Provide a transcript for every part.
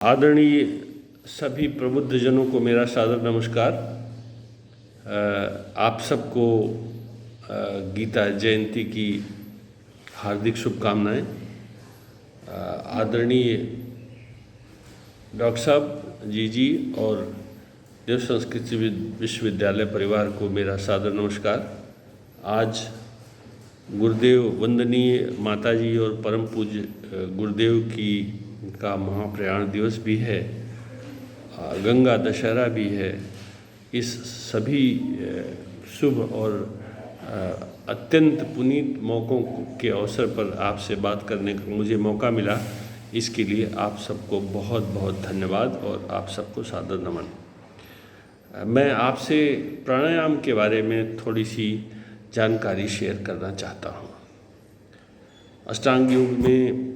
आदरणीय सभी प्रबुद्धजनों को मेरा सादर नमस्कार। आप सबको गीता जयंती की हार्दिक शुभकामनाएं। आदरणीय डॉक्टर साहब जी और देव संस्कृति विश्वविद्यालय परिवार को मेरा सादर नमस्कार। आज गुरुदेव वंदनीय माताजी और परम पूज्य गुरुदेव की का महाप्रयाण दिवस भी है, गंगा दशहरा भी है। इस सभी शुभ और अत्यंत पुनीत मौक़ों के अवसर पर आपसे बात करने का मुझे मौका मिला, इसके लिए आप सबको बहुत बहुत धन्यवाद और आप सबको सादर नमन। मैं आपसे प्राणायाम के बारे में थोड़ी सी जानकारी शेयर करना चाहता हूँ। अष्टांग योग में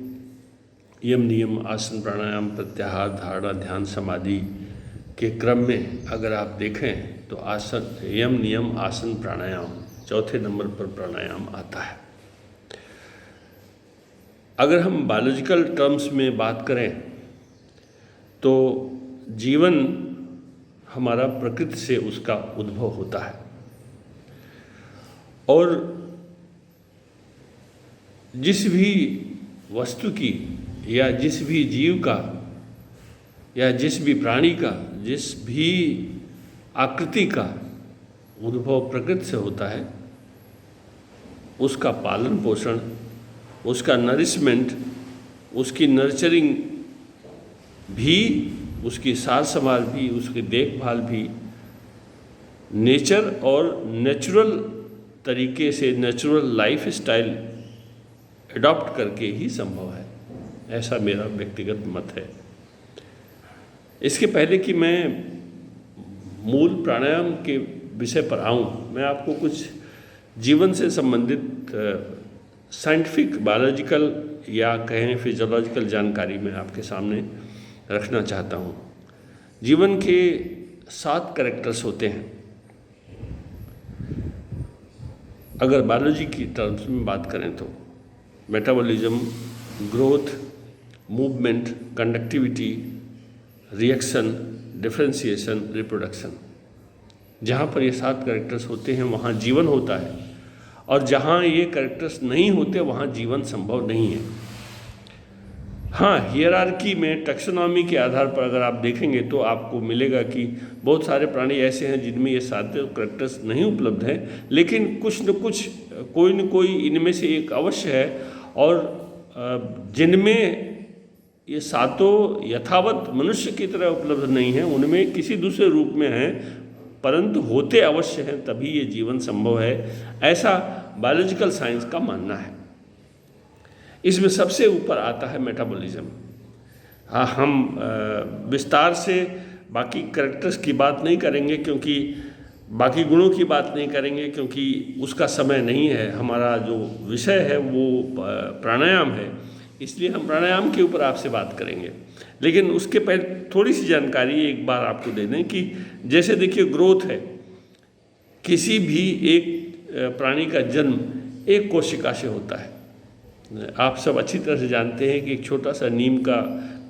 यम नियम आसन प्राणायाम प्रत्याहार धारणा ध्यान समाधि के क्रम में अगर आप देखें तो आसन यम नियम आसन प्राणायाम चौथे नंबर पर प्राणायाम आता है। अगर हम बायोलॉजिकल टर्म्स में बात करें तो जीवन हमारा प्रकृति से उसका उद्भव होता है और जिस भी वस्तु की या जिस भी जीव का या जिस भी प्राणी का जिस भी आकृति का उद्भव प्रकृति से होता है, उसका पालन पोषण, उसका नरिशमेंट, उसकी नर्चरिंग भी, उसकी सार संभाल भी, उसकी देखभाल भी नेचर और नेचुरल तरीके से नेचुरल लाइफ स्टाइल एडॉप्ट करके ही संभव है। ऐसा मेरा व्यक्तिगत मत है। इसके पहले कि मैं मूल प्राणायाम के विषय पर आऊं, मैं आपको कुछ जीवन से संबंधित साइंटिफिक बायोलॉजिकल या कहें फिजियोलॉजिकल जानकारी मैं आपके सामने रखना चाहता हूं। जीवन के 7 कैरेक्टर्स होते हैं। अगर बायोलॉजी की टर्म्स में बात करें तो metabolism, growth, movement, conductivity, reaction, differentiation, reproduction. जहाँ पर ये 7 कैरेक्टर्स होते हैं वहाँ जीवन होता है और जहाँ ये कैरेक्टर्स नहीं होते वहाँ जीवन संभव नहीं है। हाँ, हियरार्की में टैक्सोनॉमी के आधार पर अगर आप देखेंगे तो आपको मिलेगा कि बहुत सारे प्राणी ऐसे हैं जिनमें ये 7 कैरेक्टर्स नहीं उपलब्ध हैं, लेकिन कुछ न कुछ कोई न कोई इनमें से एक अवश्य है और जिनमें ये 7 यथावत मनुष्य की तरह उपलब्ध नहीं हैं, उनमें किसी दूसरे रूप में हैं, परंतु होते अवश्य हैं, तभी ये जीवन संभव है, ऐसा बायोलॉजिकल साइंस का मानना है। इसमें सबसे ऊपर आता है मेटाबॉलिज्म। हाँ, हम विस्तार से बाकी कैरेक्टर्स की बात नहीं करेंगे, क्योंकि बाकी गुणों की बात नहीं करेंगे, क्योंकि उसका समय नहीं है। हमारा जो विषय है वो प्राणायाम है, इसलिए हम प्राणायाम के ऊपर आपसे बात करेंगे। लेकिन उसके पहले थोड़ी सी जानकारी एक बार आपको दे दें कि जैसे देखिए ग्रोथ है, किसी भी एक प्राणी का जन्म एक कोशिका से होता है। आप सब अच्छी तरह से जानते हैं कि एक छोटा सा नीम का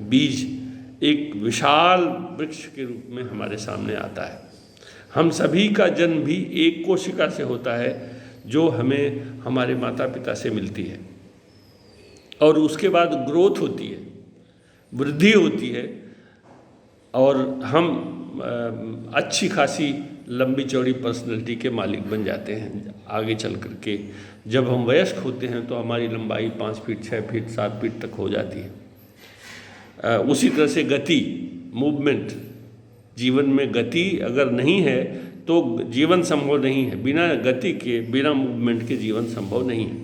बीज एक विशाल वृक्ष के रूप में हमारे सामने आता है। हम सभी का जन्म भी एक कोशिका से होता है जो हमें हमारे माता पिता से मिलती है और उसके बाद ग्रोथ होती है, वृद्धि होती है और हम अच्छी खासी लंबी चौड़ी पर्सनैलिटी के मालिक बन जाते हैं। आगे चल कर के जब हम वयस्क होते हैं तो हमारी लंबाई 5 फीट 6 फीट 7 फीट तक हो जाती है। उसी तरह से गति, मूवमेंट, जीवन में गति अगर नहीं है तो जीवन संभव नहीं है। बिना गति के, बिना मूवमेंट के जीवन संभव नहीं है।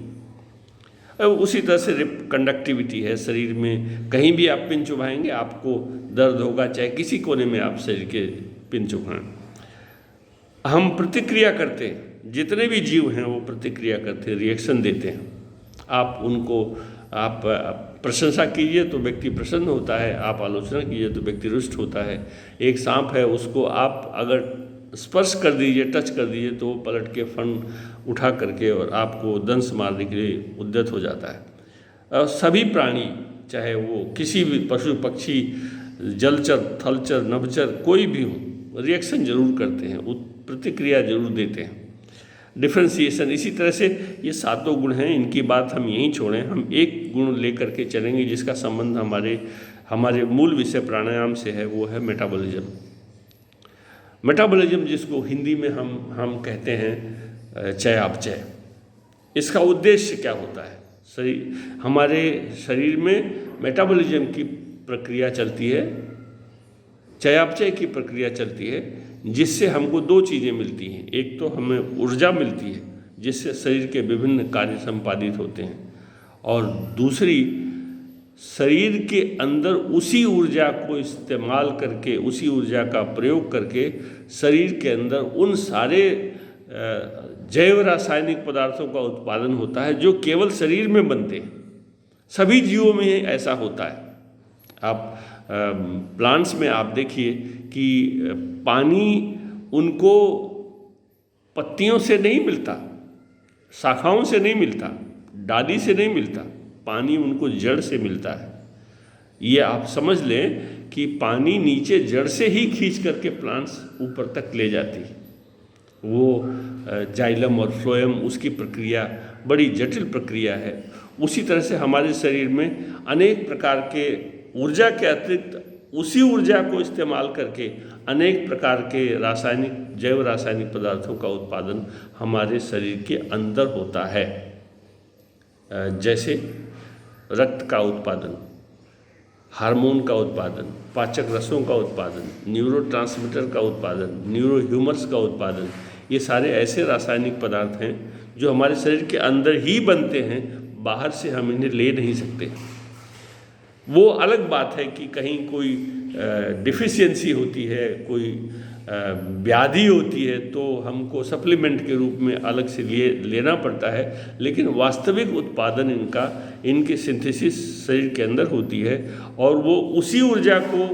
उसी तरह से कंडक्टिविटी है, शरीर में कहीं भी आप पिन चुभाएंगे आपको दर्द होगा, चाहे किसी कोने में आप शरीर के पिन चुभाएं। हम प्रतिक्रिया करते हैं, जितने भी जीव हैं वो प्रतिक्रिया करते हैं, रिएक्शन देते हैं। आप उनको आप प्रशंसा कीजिए तो व्यक्ति प्रसन्न होता है, आप आलोचना कीजिए तो व्यक्ति रुष्ट होता है। एक सांप है, उसको आप अगर स्पर्श कर दीजिए, टच कर दीजिए तो वो पलट के फन उठा करके और आपको दंश मारने के लिए उद्यत हो जाता है। सभी प्राणी, चाहे वो किसी भी पशु पक्षी जलचर, थलचर, नभचर कोई भी हो, रिएक्शन जरूर करते हैं, प्रतिक्रिया जरूर देते हैं। डिफ्रेंसिएशन, इसी तरह से ये सातों गुण हैं, इनकी बात हम यहीं छोड़ें, हम एक गुण लेकर के चलेंगे जिसका संबंध हमारे मूल विषय प्राणायाम से है, वो है मेटाबॉलिज्म। मेटाबॉलिज्म जिसको हिंदी में हम कहते हैं चयापचय। इसका उद्देश्य क्या होता है? हमारे शरीर में मेटाबॉलिज्म की प्रक्रिया चलती है, चयापचय की प्रक्रिया चलती है, जिससे हमको दो चीज़ें मिलती हैं। एक तो हमें ऊर्जा मिलती है जिससे शरीर के विभिन्न कार्य संपादित होते हैं, और दूसरी शरीर के अंदर उसी ऊर्जा को इस्तेमाल करके, उसी ऊर्जा का प्रयोग करके शरीर के अंदर उन सारे जैव रासायनिक पदार्थों का उत्पादन होता है जो केवल शरीर में बनते हैं। सभी जीवों में ऐसा होता है। आप प्लांट्स में आप देखिए कि पानी उनको पत्तियों से नहीं मिलता, शाखाओं से नहीं मिलता, डाली से नहीं मिलता, पानी उनको जड़ से मिलता है। ये आप समझ लें कि पानी नीचे जड़ से ही खींच करके प्लांट्स ऊपर तक ले जाती है। वो जाइलम और फ्लोएम, उसकी प्रक्रिया बड़ी जटिल प्रक्रिया है। उसी तरह से हमारे शरीर में अनेक प्रकार के ऊर्जा के अतिरिक्त उसी ऊर्जा को इस्तेमाल करके अनेक प्रकार के जैव रासायनिक पदार्थों का उत्पादन हमारे शरीर के अंदर होता है। जैसे रक्त का उत्पादन, हार्मोन का उत्पादन, पाचक रसों का उत्पादन, न्यूरोट्रांसमीटर का उत्पादन, न्यूरोह्यूमर्स का उत्पादन, ये सारे ऐसे रासायनिक पदार्थ हैं जो हमारे शरीर के अंदर ही बनते हैं, बाहर से हम इन्हें ले नहीं सकते। वो अलग बात है कि कहीं कोई डिफिशियंसी होती है, कोई व्याधि होती है, तो हमको सप्लीमेंट के रूप में अलग से लेना पड़ता है, लेकिन वास्तविक उत्पादन इनके सिंथेसिस शरीर के अंदर होती है, और वो उसी ऊर्जा को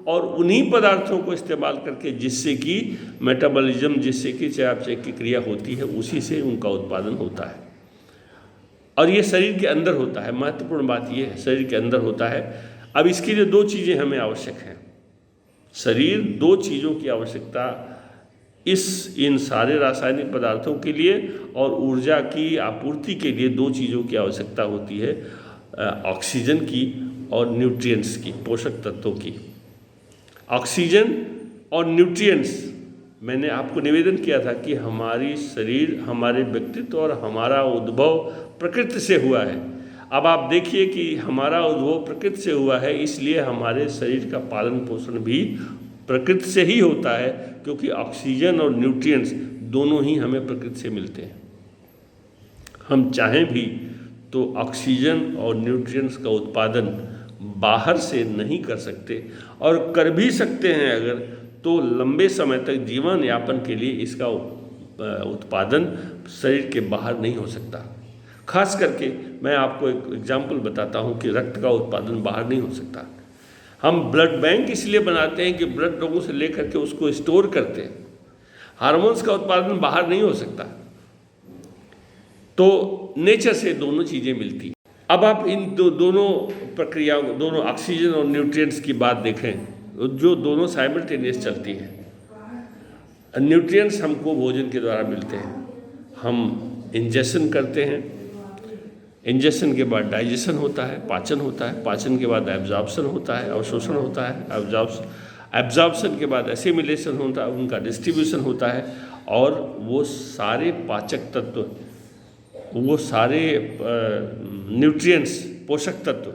और उन्हीं पदार्थों को इस्तेमाल करके, जिससे कि मेटाबॉलिज्म, जिससे कि चयापचय की क्रिया होती है, उसी से उनका उत्पादन होता है। और ये शरीर के अंदर होता है। महत्वपूर्ण बात ये है, शरीर के अंदर होता है। अब इसके लिए दो चीज़ें हमें आवश्यक हैं। शरीर दो चीज़ों की आवश्यकता इन सारे रासायनिक पदार्थों के लिए और ऊर्जा की आपूर्ति के लिए दो चीज़ों की आवश्यकता होती है, ऑक्सीजन की और न्यूट्रिएंट्स की, पोषक तत्वों की। ऑक्सीजन और न्यूट्रिएंट्स, मैंने आपको निवेदन किया था कि हमारी शरीर, हमारे व्यक्तित्व और हमारा उद्भव प्रकृति से हुआ है। अब आप देखिए कि हमारा उद्भव प्रकृति से हुआ है, इसलिए हमारे शरीर का पालन पोषण भी प्रकृति से ही होता है, क्योंकि ऑक्सीजन और न्यूट्रिएंट्स दोनों ही हमें प्रकृति से मिलते हैं। हम चाहें भी तो ऑक्सीजन और न्यूट्रिएंट्स का उत्पादन बाहर से नहीं कर सकते, और कर भी सकते हैं अगर, तो लंबे समय तक जीवन यापन के लिए इसका उत्पादन शरीर के बाहर नहीं हो सकता। खास करके मैं आपको एक एग्जाम्पल बताता हूँ कि रक्त का उत्पादन बाहर नहीं हो सकता। हम ब्लड बैंक इसलिए बनाते हैं कि ब्लड लोगों से लेकर के उसको स्टोर करते हैं। हार्मोन्स का उत्पादन बाहर नहीं हो सकता। तो नेचर से दोनों चीज़ें मिलती हैं। अब आप इन दोनों प्रक्रियाओं, दोनों ऑक्सीजन और न्यूट्रिएंट्स की बात देखें, जो दोनों साइमल्टेनियस चलती हैं। न्यूट्रिएंट्स हमको भोजन के द्वारा मिलते हैं, हम इंजेक्शन करते हैं, इंजेक्शन के बाद डाइजेशन होता है, पाचन होता है, पाचन के बाद एब्जॉर्प्शन होता है, अवशोषण होता है, एब्जॉर्प्शन के बाद एसिमिलेशन होता है, उनका डिस्ट्रीब्यूशन होता है, और वो सारे पाचक तत्व, वो सारे न्यूट्रिएंट्स, पोषक तत्व,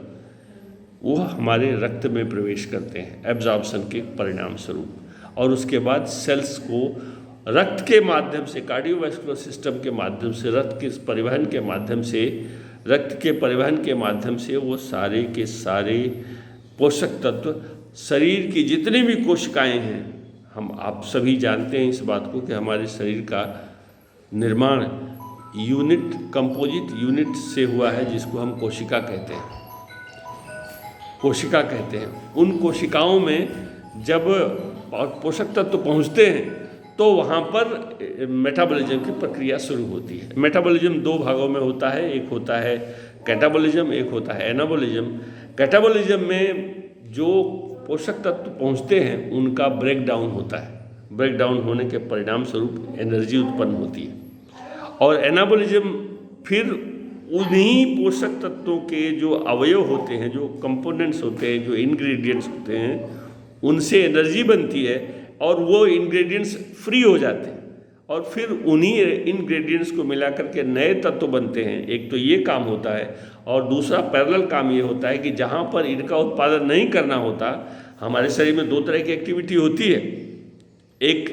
वो हमारे रक्त में प्रवेश करते हैं एब्जॉर्प्शन के परिणाम स्वरूप, और उसके बाद सेल्स को रक्त के माध्यम से, कार्डियोवैस्कुलर सिस्टम के माध्यम से, रक्त के परिवहन के माध्यम से वो सारे के सारे पोषक तत्व शरीर की जितनी भी कोशिकाएं हैं, आप सभी जानते हैं इस बात को कि हमारे शरीर का निर्माण कंपोजिट यूनिट से हुआ है, जिसको हम कोशिका कहते हैं। उन कोशिकाओं में जब पोषक तत्व पहुँचते हैं तो वहाँ पर मेटाबॉलिज्म की प्रक्रिया शुरू होती है। मेटाबॉलिज्म दो भागों में होता है, एक होता है कैटाबॉलिज्म, एक होता है एनाबॉलिज्म। कैटाबॉलिज्म में जो पोषक तत्व पहुंचते हैं उनका ब्रेक डाउन होता है। ब्रेक डाउन होने के परिणाम स्वरूप एनर्जी उत्पन्न होती है और एनाबॉलिज्म फिर उन्हीं पोषक तत्वों के जो अवयव होते हैं, जो कंपोनेंट्स होते हैं, जो इंग्रेडिएंट्स होते हैं, उनसे एनर्जी बनती है और वो इंग्रेडिएंट्स फ्री हो जाते हैं और फिर उन्हीं इंग्रेडिएंट्स को मिलाकर के नए तत्व बनते हैं। एक तो ये काम होता है और दूसरा पैरेलल काम ये होता है कि जहाँ पर इनका उत्पादन नहीं करना होता, हमारे शरीर में दो तरह की एक्टिविटी होती है, एक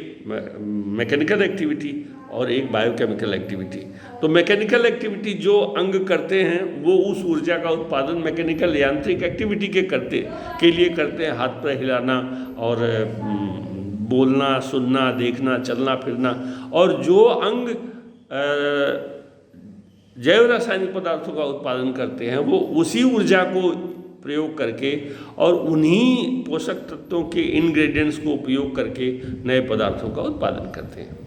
मैकेनिकल एक्टिविटी और एक बायोकेमिकल एक्टिविटी। तो मैकेनिकल एक्टिविटी जो अंग करते हैं वो उस ऊर्जा का उत्पादन मैकेनिकल यांत्रिक एक्टिविटी के लिए करते हैं, हाथ पैर हिलाना और बोलना, सुनना, देखना, चलना फिरना। और जो अंग जैव रासायनिक पदार्थों का उत्पादन करते हैं वो उसी ऊर्जा को प्रयोग करके और उन्हीं पोषक तत्वों के इंग्रेडिएंट्स को उपयोग करके नए पदार्थों का उत्पादन करते हैं।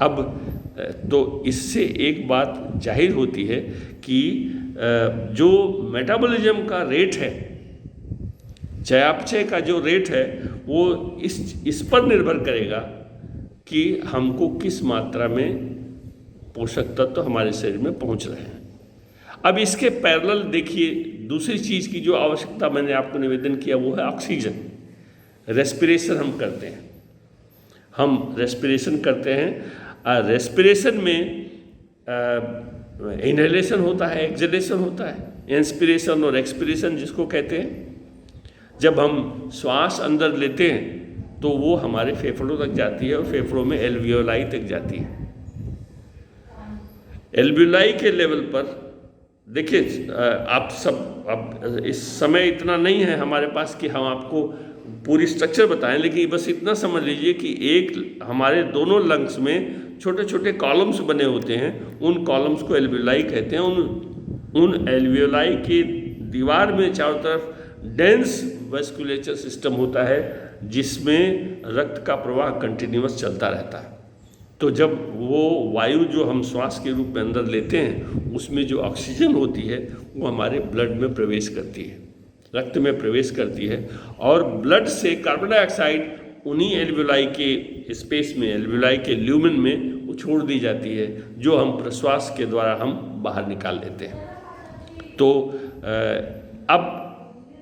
अब तो इससे एक बात जाहिर होती है कि जो मेटाबॉलिज्म का रेट है, चयापचय का जो रेट है, वो इस पर निर्भर करेगा कि हमको किस मात्रा में पोषक तत्व हमारे शरीर में पहुंच रहे हैं। अब इसके पैरेलल देखिए, दूसरी चीज़ की जो आवश्यकता मैंने आपको निवेदन किया वो है ऑक्सीजन। रेस्पिरेशन हम करते हैं, हम रेस्पिरेशन करते हैं। रेस्पिरेशन में इनहेलेशन होता है, एक्सहेलेशन होता है, इंस्पिरेशन और एक्सपिरेशन जिसको कहते हैं। जब हम श्वास अंदर लेते हैं तो वो हमारे फेफड़ों तक जाती है और फेफड़ों में एल्वियोलाई तक जाती है। एल्वियोलाई के लेवल पर देखिए, आप सब, अब इस समय इतना नहीं है हमारे पास कि हम आपको पूरी स्ट्रक्चर बताएं, लेकिन बस इतना समझ लीजिए कि एक हमारे दोनों लंग्स में छोटे छोटे कॉलम्स बने होते हैं, उन कॉलम्स को एल्वियोलाई कहते हैं। उन एल्वियोलाई की दीवार में चारों तरफ डेंस वेस्कुलेचर सिस्टम होता है जिसमें रक्त का प्रवाह कंटिन्यूअस चलता रहता है। तो जब वो वायु जो हम श्वास के रूप में अंदर लेते हैं उसमें जो ऑक्सीजन होती है वो हमारे ब्लड में प्रवेश करती है, रक्त में प्रवेश करती है और ब्लड से कार्बन डाइऑक्साइड उन्हीं एल्वियोलाई के स्पेस में, एल्वियोलाई के ल्यूमेन में वो छोड़ दी जाती है, जो हम प्रश्वास के द्वारा हम बाहर निकाल लेते हैं। तो अब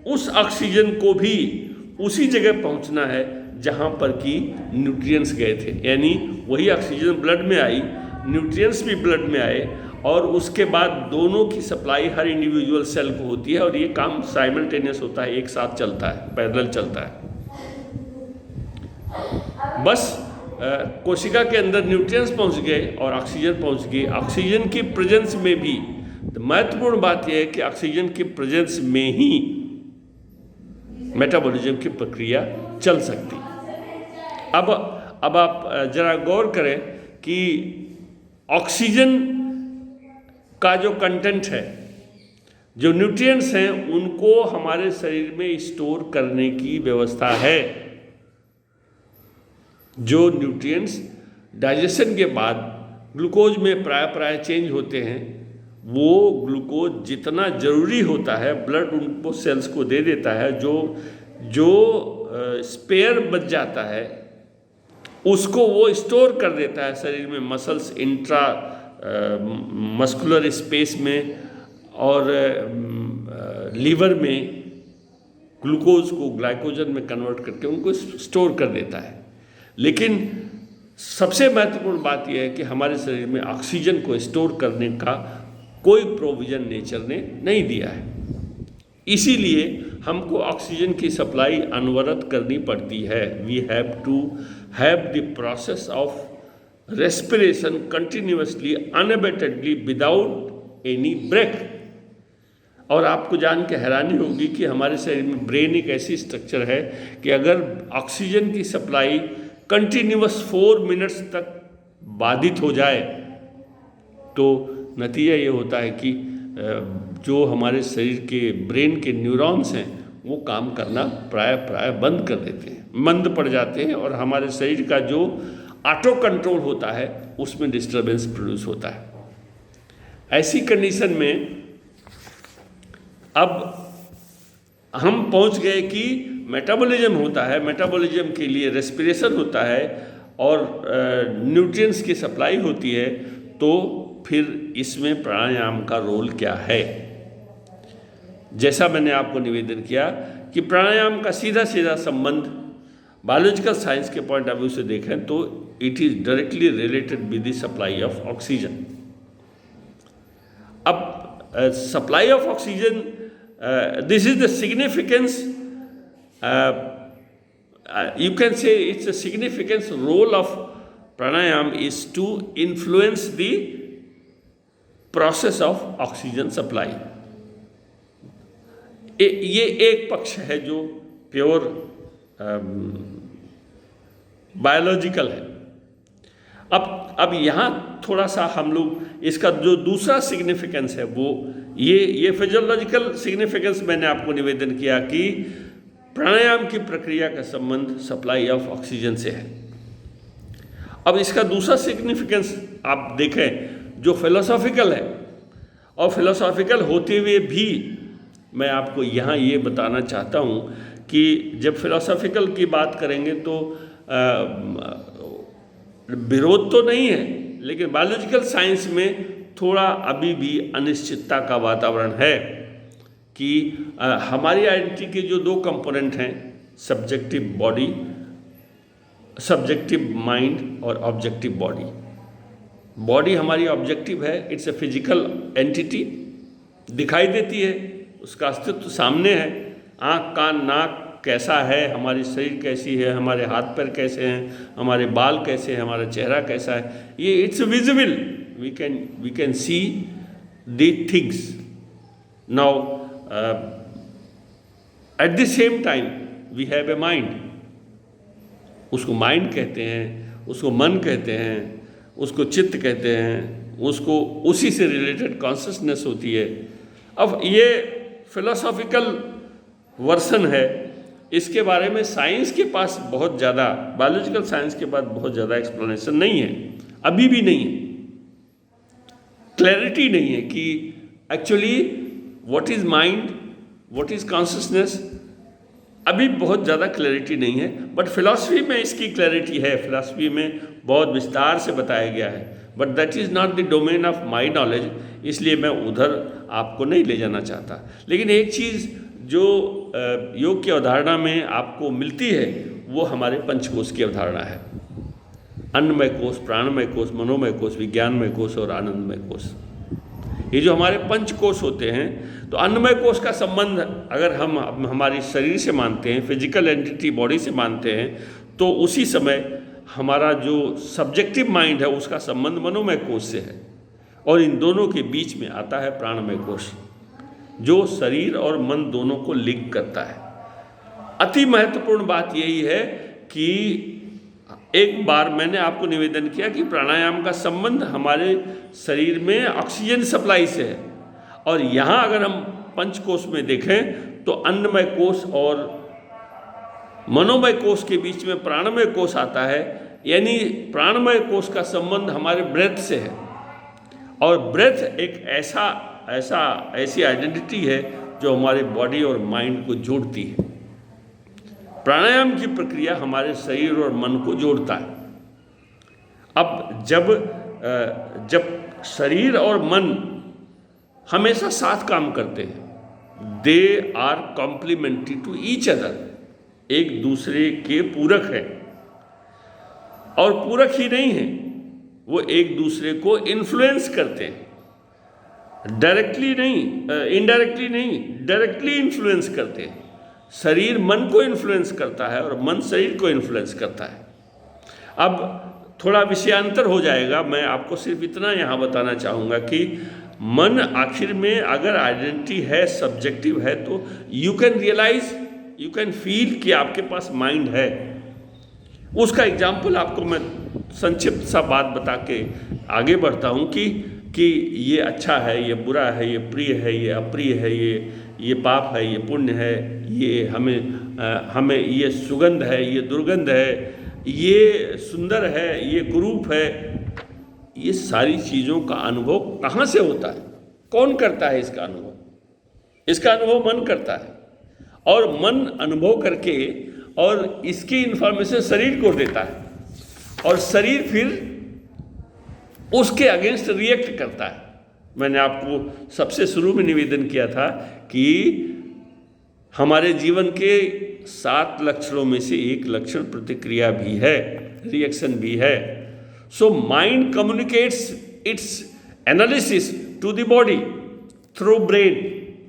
उस ऑक्सीजन को भी उसी जगह पहुंचना है जहां पर कि न्यूट्रिएंट्स गए थे, यानी वही ऑक्सीजन ब्लड में आई, न्यूट्रिएंट्स भी ब्लड में आए और उसके बाद दोनों की सप्लाई हर इंडिविजुअल सेल को होती है और ये काम साइमल्टेनियस होता है, एक साथ चलता है, पैरेलल चलता है। बस कोशिका के अंदर न्यूट्रिएंट्स पहुंच गए और ऑक्सीजन पहुंच गई। ऑक्सीजन की प्रेजेंस में भी महत्वपूर्ण बात यह है कि ऑक्सीजन की प्रेजेंस में ही मेटाबॉलिज्म की प्रक्रिया चल सकती। अब आप जरा गौर करें कि ऑक्सीजन का जो कंटेंट है, जो न्यूट्रिएंट्स हैं, उनको हमारे शरीर में स्टोर करने की व्यवस्था है। जो न्यूट्रिएंट्स डाइजेशन के बाद ग्लूकोज में प्राय चेंज होते हैं, वो ग्लूकोज जितना ज़रूरी होता है ब्लड उनको सेल्स को दे देता है। जो स्पेयर बच जाता है उसको वो स्टोर कर देता है शरीर में, मसल्स, इंट्रा मस्कुलर स्पेस में और लीवर में ग्लूकोज को ग्लाइकोजन में कन्वर्ट करके उनको स्टोर कर देता है। लेकिन सबसे महत्वपूर्ण बात यह है कि हमारे शरीर में ऑक्सीजन को स्टोर करने का कोई प्रोविज़न नेचर ने नहीं दिया है। इसीलिए हमको ऑक्सीजन की सप्लाई अनवरत करनी पड़ती है। We have to have the process of respiration continuously, unabatedly, without any break. और आपको जान के हैरानी होगी कि हमारे शरीर में ब्रेन एक ऐसी स्ट्रक्चर है कि अगर ऑक्सीजन की सप्लाई कंटिन्यूअस 4 मिनट्स तक बाधित हो जाए तो नतीजा ये होता है कि जो हमारे शरीर के ब्रेन के न्यूरॉन्स हैं वो काम करना प्राय बंद कर देते हैं, मंद पड़ जाते हैं और हमारे शरीर का जो ऑटो कंट्रोल होता है उसमें डिस्टर्बेंस प्रोड्यूस होता है। ऐसी कंडीशन में अब हम पहुंच गए कि मेटाबॉलिज्म होता है, मेटाबॉलिज्म के लिए रेस्पिरेशन होता है और न्यूट्रिएंट्स की सप्लाई होती है, तो फिर इसमें प्राणायाम का रोल क्या है? जैसा मैंने आपको निवेदन किया कि प्राणायाम का सीधा सीधा संबंध बायोलॉजिकल साइंस के पॉइंट ऑफ व्यू से देखें तो it is directly related with the supply of oxygen. अब supply of oxygen, this is the significance, you can say it's a significance role of pranayam is to influence the process of oxygen supply। ये एक पक्ष है जो pure biological है। अब यहाँ थोड़ा सा हम लोग इसका जो दूसरा सिग्निफिकेंस है वो ये फिजियोलॉजिकल सिग्निफिकेंस मैंने आपको निवेदन किया कि प्राणायाम की प्रक्रिया का संबंध सप्लाई ऑफ ऑक्सीजन से है। अब इसका दूसरा सिग्निफिकेंस आप देखें जो फिलोसॉफिकल है, और फिलोसॉफिकल होते हुए भी मैं आपको यहाँ ये बताना चाहता हूँ कि जब फिलोसॉफिकल की बात करेंगे तो विरोध तो नहीं है, लेकिन बायोलॉजिकल साइंस में थोड़ा अभी भी अनिश्चितता का वातावरण है कि हमारी आइडेंटिटी के जो दो कंपोनेंट हैं, सब्जेक्टिव बॉडी, सब्जेक्टिव माइंड और ऑब्जेक्टिव बॉडी। बॉडी हमारी ऑब्जेक्टिव है, इट्स ए फिजिकल एंटिटी, दिखाई देती है, उसका अस्तित्व सामने है। आँख कान नाक कैसा है, हमारी शरीर कैसी है, हमारे हाथ पैर कैसे हैं, हमारे बाल कैसे हैं, हमारा चेहरा कैसा है, ये it's visible, we can see the things. Now at the same time we have a mind, उसको माइंड कहते हैं, उसको मन कहते हैं, उसको चित्त कहते हैं, उसको उसी से रिलेटेड कॉन्शियसनेस होती है। अब ये फिलोसॉफिकल वर्सन है, इसके बारे में साइंस के पास बहुत ज़्यादा, बायोलॉजिकल साइंस के पास बहुत ज़्यादा एक्सप्लेनेशन नहीं है, अभी भी नहीं है, क्लैरिटी नहीं है कि actually what is mind, what is consciousness, अभी बहुत ज़्यादा क्लैरिटी नहीं है। बट फिलॉसफी में इसकी क्लैरिटी है, फिलॉसफी में बहुत विस्तार से बताया गया है, but that is not the domain of my knowledge, इसलिए मैं उधर आपको नहीं ले जाना चाहता। लेकिन एक चीज़ जो योग की अवधारणा में आपको मिलती है वो हमारे पंचकोश की अवधारणा है, अन्नमय कोश, प्राणमय कोश, मनोमय कोश, विज्ञानमय कोश और आनंदमय कोश। ये जो हमारे पंचकोश होते हैं, तो अन्नमय कोश का संबंध अगर हम हमारी शरीर से मानते हैं, फिजिकल एंटिटी बॉडी से मानते हैं, तो उसी समय हमारा जो सब्जेक्टिव माइंड है उसका संबंध मनोमय कोश से है, और इन दोनों के बीच में आता है प्राणमय कोश जो शरीर और मन दोनों को लिंक करता है। अति महत्वपूर्ण बात यही है कि एक बार मैंने आपको निवेदन किया कि प्राणायाम का संबंध हमारे शरीर में ऑक्सीजन सप्लाई से है, और यहाँ अगर हम पंचकोश में देखें तो अन्नमय कोश और मनोमय कोश के बीच में प्राणमय कोश आता है, यानी प्राणमय कोश का संबंध हमारे ब्रेथ से है, और ब्रेथ एक ऐसी आइडेंटिटी है जो हमारे बॉडी और माइंड को जोड़ती है। प्राणायाम की प्रक्रिया हमारे शरीर और मन को जोड़ता है। अब जब शरीर और मन हमेशा साथ काम करते हैं, they are complementary to each other, एक दूसरे के पूरक हैं, और पूरक ही नहीं है, वो एक दूसरे को इन्फ्लुएंस करते हैं, डायरेक्टली नहीं, इनडायरेक्टली नहीं, डायरेक्टली इन्फ्लुएंस करते हैं। शरीर मन को इन्फ्लुएंस करता है और मन शरीर को इन्फ्लुएंस करता है। अब थोड़ा विषयांतर हो जाएगा, मैं आपको सिर्फ इतना यहाँ बताना चाहूँगा कि मन आखिर में अगर आइडेंटिटी है, सब्जेक्टिव है, तो you can realise, you can feel कि आपके पास माइंड है। उसका एग्जाम्पल आपको मैं संक्षिप्त सा बात बता के आगे बढ़ता हूँ कि ये अच्छा है, ये बुरा है, ये प्रिय है, ये अप्रिय है, ये पाप है, ये पुण्य है, ये हमें ये सुगंध है, ये दुर्गंध है, ये सुंदर है, ये कुरूप है। ये सारी चीज़ों का अनुभव कहाँ से होता है, कौन करता है इसका अनुभव? इसका अनुभव मन करता है, और मन अनुभव करके और इसकी इंफॉर्मेशन शरीर को देता है, और शरीर फिर उसके अगेंस्ट रिएक्ट करता है। मैंने आपको सबसे शुरू में निवेदन किया था कि हमारे जीवन के 7 लक्षणों में से एक लक्षण प्रतिक्रिया भी है, रिएक्शन भी है। So mind communicates its analysis to the body through brain.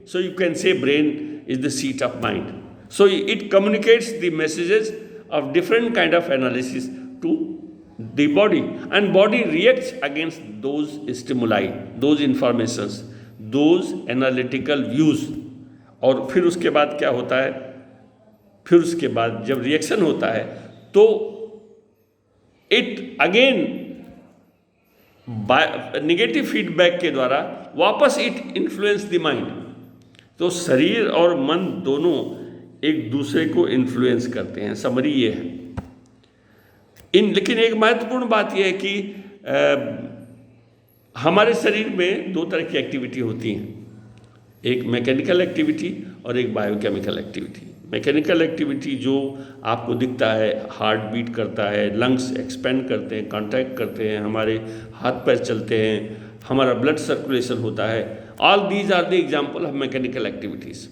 So you can say brain is the seat of mind. So it communicates the messages of different kind of analysis to the body, and body reacts against those stimuli, those informations, those analytical views. और फिर उसके बाद क्या होता है, फिर उसके बाद जब रिएक्शन होता है तो इट अगेन नेगेटिव फीडबैक के द्वारा वापस इट इन्फ्लुएंस द माइंड. तो शरीर और मन दोनों एक दूसरे को इन्फ्लुएंस करते हैं. समरी ये है. लेकिन एक महत्वपूर्ण बात यह है कि हमारे शरीर में 2 तरह की एक्टिविटी होती हैं, एक मैकेनिकल एक्टिविटी और एक बायोकेमिकल एक्टिविटी. मैकेनिकल एक्टिविटी जो आपको दिखता है, हार्ट बीट करता है, लंग्स एक्सपेंड करते हैं, कॉन्ट्रैक्ट करते हैं, हमारे हाथ पैर चलते हैं, हमारा ब्लड सर्कुलेशन होता है. All these are the example of mechanical activities.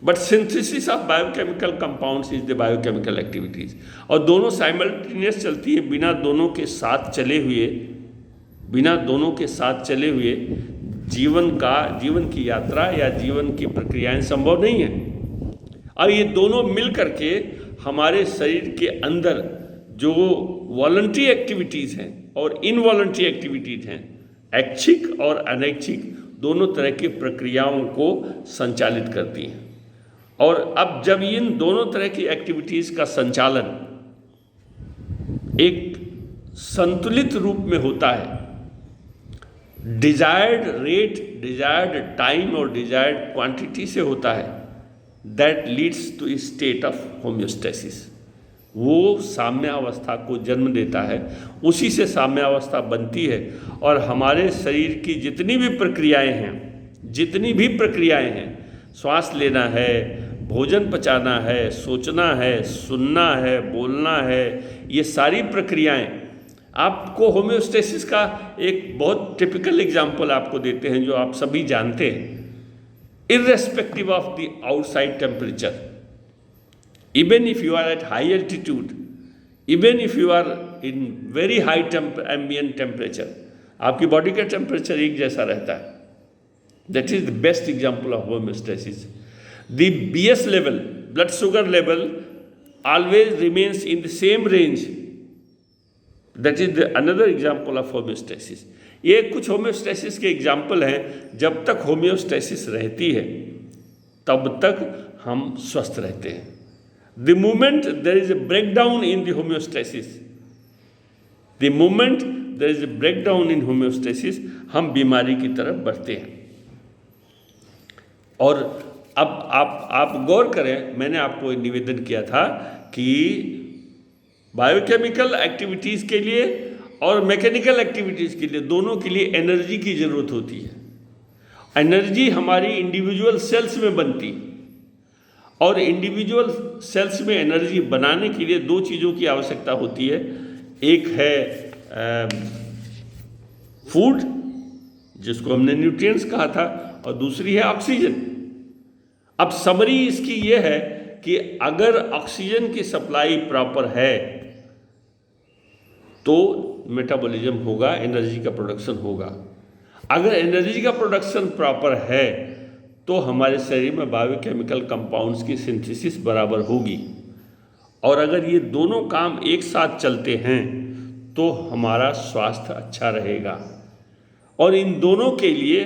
But synthesis of biochemical compounds is the biochemical activities. और दोनों साइमल्टेनियस चलती है, बिना दोनों के साथ चले हुए जीवन की यात्रा या जीवन की प्रक्रियाएं संभव नहीं है. और ये दोनों मिल करके हमारे शरीर के अंदर जो वॉलंटरी एक्टिविटीज़ हैं और इनवॉलंटरी एक्टिविटीज़ हैं, ऐच्छिक और अनैच्छिक, दोनों तरह की प्रक्रियाओं को संचालित करती हैं. और अब जब इन दोनों तरह की एक्टिविटीज़ का संचालन एक संतुलित रूप में होता है, डिजायर्ड रेट, डिजायर्ड टाइम और डिजायर्ड क्वांटिटी से होता है, that leads to state of homeostasis. वो साम्यावस्था को जन्म देता है, उसी से साम्यावस्था बनती है. और हमारे शरीर की जितनी भी प्रक्रियाएं हैं, श्वास लेना है, भोजन पचाना है, सोचना है, सुनना है, बोलना है, ये सारी प्रक्रियाएं आपको होम्योस्टेसिस का एक बहुत टिपिकल एग्जाम्पल आपको देते हैं जो आप सभी जानते हैं. Irrespective of the outside temperature, even if you are at high altitude, even if you are in very high ambient temperature, आपकी बॉडी का टेम्परेचर एक जैसा रहता है. That is the best example of homeostasis. The BS level, blood sugar level, always remains in the same range. That is another example of homeostasis. ये कुछ homeostasis के example हैं. जब तक होम्योस्टेसिस रहती है तब तक हम स्वस्थ रहते हैं. The moment there is a breakdown in the homeostasis, हम बीमारी की तरफ बढ़ते हैं. और अब आप गौर करें, मैंने आपको निवेदन किया था कि बायोकेमिकल एक्टिविटीज़ के लिए और मैकेनिकल एक्टिविटीज़ के लिए, दोनों के लिए एनर्जी की ज़रूरत होती है. एनर्जी हमारी इंडिविजुअल सेल्स में बनती, और इंडिविजुअल सेल्स में एनर्जी बनाने के लिए 2 चीज़ों की आवश्यकता होती है. एक है फूड, जिसको हमने न्यूट्रिएंट्स कहा था, और दूसरी है ऑक्सीजन. अब समरी इसकी यह है कि अगर ऑक्सीजन की सप्लाई प्रॉपर है तो मेटाबॉलिज्म होगा, एनर्जी का प्रोडक्शन होगा. अगर एनर्जी का प्रोडक्शन प्रॉपर है तो हमारे शरीर में बायोकेमिकल कंपाउंड्स की सिंथेसिस बराबर होगी. और अगर ये दोनों काम एक साथ चलते हैं तो हमारा स्वास्थ्य अच्छा रहेगा. और इन दोनों के लिए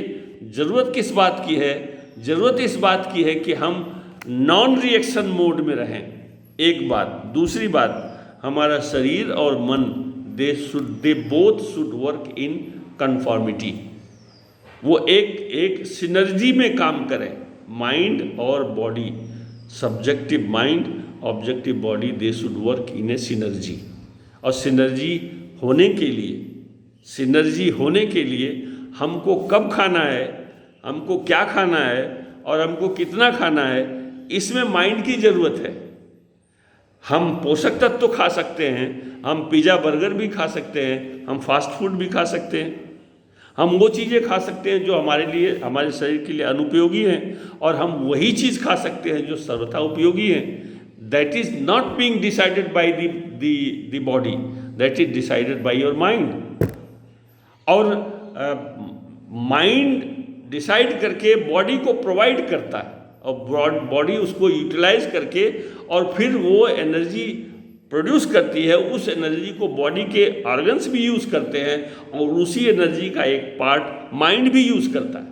ज़रूरत किस बात की है? ज़रूरत इस बात की है कि हम नॉन रिएक्शन मोड में रहें, एक बात. दूसरी बात, हमारा शरीर और मन they both should work in conformity. वो एक सिनर्जी में काम करें. माइंड और body, subjective mind, objective body, they should work in A synergy. और सिनर्जी होने के लिए हमको कब खाना है, हमको क्या खाना है और हमको कितना खाना है, इसमें माइंड की ज़रूरत है। हम पोषक तत्व तो खा सकते हैं, हम पिज़्ज़ा बर्गर भी खा सकते हैं, हम फास्ट फूड भी खा सकते हैं, हम वो चीज़ें खा सकते हैं जो हमारे लिए, हमारे शरीर के लिए अनुपयोगी हैं, और हम वही चीज़ खा सकते हैं जो सर्वथा उपयोगी हैं। That is not being decided by the body, that is decided by your mind. और माइंड डिसाइड करके बॉडी को प्रोवाइड करता है, और बॉडी उसको यूटिलाइज करके और फिर वो एनर्जी प्रोड्यूस करती है। उस एनर्जी को बॉडी के ऑर्गन्स भी यूज़ करते हैं, और उसी एनर्जी का एक पार्ट माइंड भी यूज़ करता है।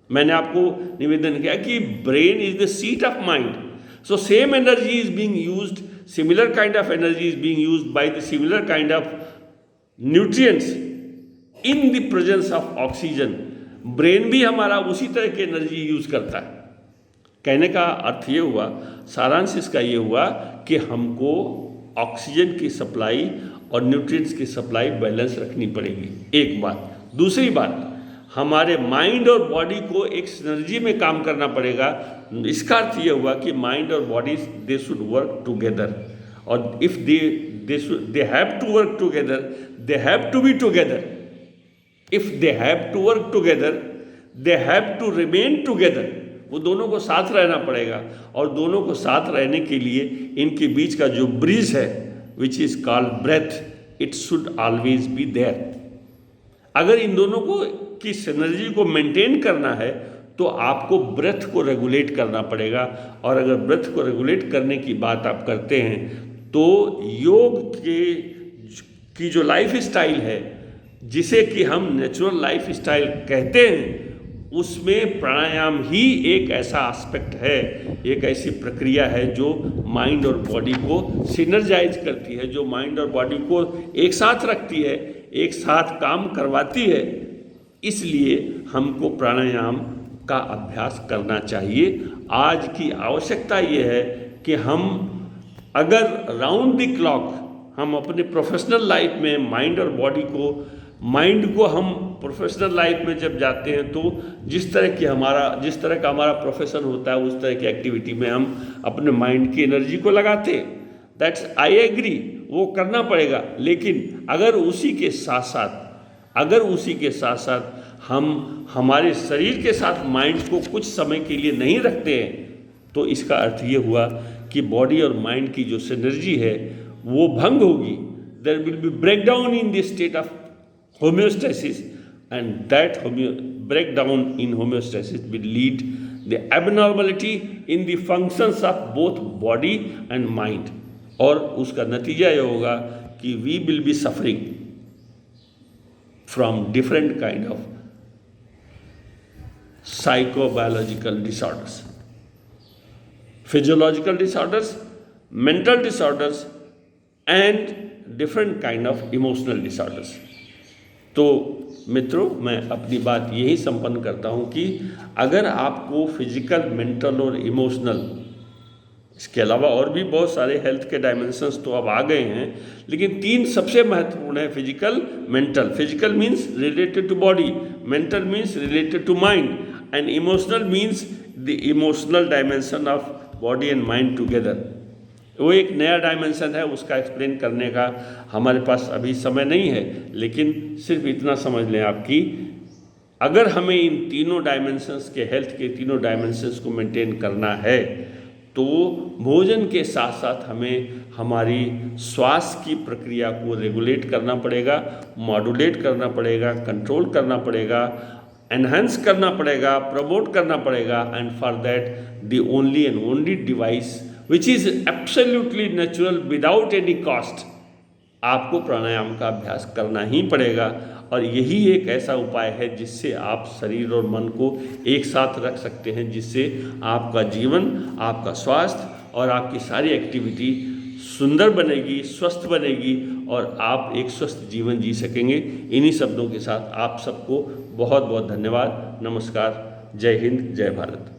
मैंने आपको निवेदन किया कि brain is the seat of mind, so same energy is being used, similar kind of energy is being used by the similar kind of nutrients in the presence of oxygen. Brain भी हमारा उसी तरह की energy use करता है। कहने का अर्थ ये हुआ, सारांश इसका ये हुआ कि हमको ऑक्सीजन की सप्लाई और न्यूट्रिएंट्स की सप्लाई बैलेंस रखनी पड़ेगी, एक बात। दूसरी बात, हमारे माइंड और बॉडी को एक सिनर्जी में काम करना पड़ेगा। इसका अर्थ ये हुआ कि माइंड और body they should work together, और if they have to work together, they have to be together. If they have to work together, they have to remain together. वो दोनों को साथ रहना पड़ेगा, और दोनों को साथ रहने के लिए इनके बीच का जो ब्रिज है, which is called breath, it should always be there. अगर इन दोनों को की सिनर्जी को मेंटेन करना है तो आपको ब्रेथ को रेगुलेट करना पड़ेगा, और अगर ब्रेथ को रेगुलेट करने की बात आप करते हैं तो योग की जो लाइफ स्टाइल है, जिसे कि हम नेचुरल लाइफ स्टाइल कहते हैं, उसमें प्राणायाम ही एक ऐसा एस्पेक्ट है, एक ऐसी प्रक्रिया है जो माइंड और बॉडी को सिनर्जाइज करती है, जो माइंड और बॉडी को एक साथ रखती है, एक साथ काम करवाती है। इसलिए हमको प्राणायाम का अभ्यास करना चाहिए। आज की आवश्यकता ये है कि हम अगर राउंड द क्लॉक हम अपने प्रोफेशनल लाइफ में माइंड को हम प्रोफेशनल लाइफ में जब जाते हैं तो जिस तरह का हमारा प्रोफेशन होता है, उस तरह की एक्टिविटी में हम अपने माइंड की एनर्जी को लगाते हैं। दैट्स आई एग्री, वो करना पड़ेगा। लेकिन अगर उसी के साथ साथ हम हमारे शरीर के साथ माइंड को कुछ समय के लिए नहीं रखते हैं, तो इसका अर्थ ये हुआ कि बॉडी और माइंड की जो सिनर्जी है वो भंग होगी। There will be breakdown in the state of homeostasis, and that breakdown in homeostasis will lead the abnormality in the functions of both body and mind, और उसका नतीजा ये होगा कि we will be suffering from different kind of psychobiological disorders, physiological disorders, mental disorders, and different kind of emotional disorders। तो मित्रों, मैं अपनी बात यही संपन्न करता हूँ कि अगर आपको फिजिकल, मेंटल और इमोशनल, इसके अलावा और भी बहुत सारे हेल्थ के डायमेंशंस तो अब आ गए हैं, लेकिन 3 सबसे महत्वपूर्ण है, physical, mental. Physical means related to body, mental means related to mind, and emotional means the emotional dimension of body and mind together. वो एक नया डायमेंशन है, उसका एक्सप्लेन करने का हमारे पास अभी समय नहीं है, लेकिन सिर्फ इतना समझ लें आप कि अगर हमें इन तीनों डायमेंशंस के, हेल्थ के तीनों डायमेंशंस को मेंटेन करना है, तो भोजन के साथ साथ हमें हमारी श्वास की प्रक्रिया को रेगुलेट करना पड़ेगा, मॉड्यूलेट करना पड़ेगा, कंट्रोल करना पड़ेगा, एनहांस करना पड़ेगा, प्रमोट करना पड़ेगा, and for that the only and only device which is absolutely natural without any cost, आपको प्राणायाम का अभ्यास करना ही पड़ेगा। और यही एक ऐसा उपाय है जिससे आप शरीर और मन को एक साथ रख सकते हैं, जिससे आपका जीवन, आपका स्वास्थ्य और आपकी सारी एक्टिविटी सुंदर बनेगी, स्वस्थ बनेगी, और आप एक स्वस्थ जीवन जी सकेंगे। इन्हीं शब्दों के साथ आप सबको बहुत बहुत धन्यवाद। नमस्कार। जय हिंद, जय भारत।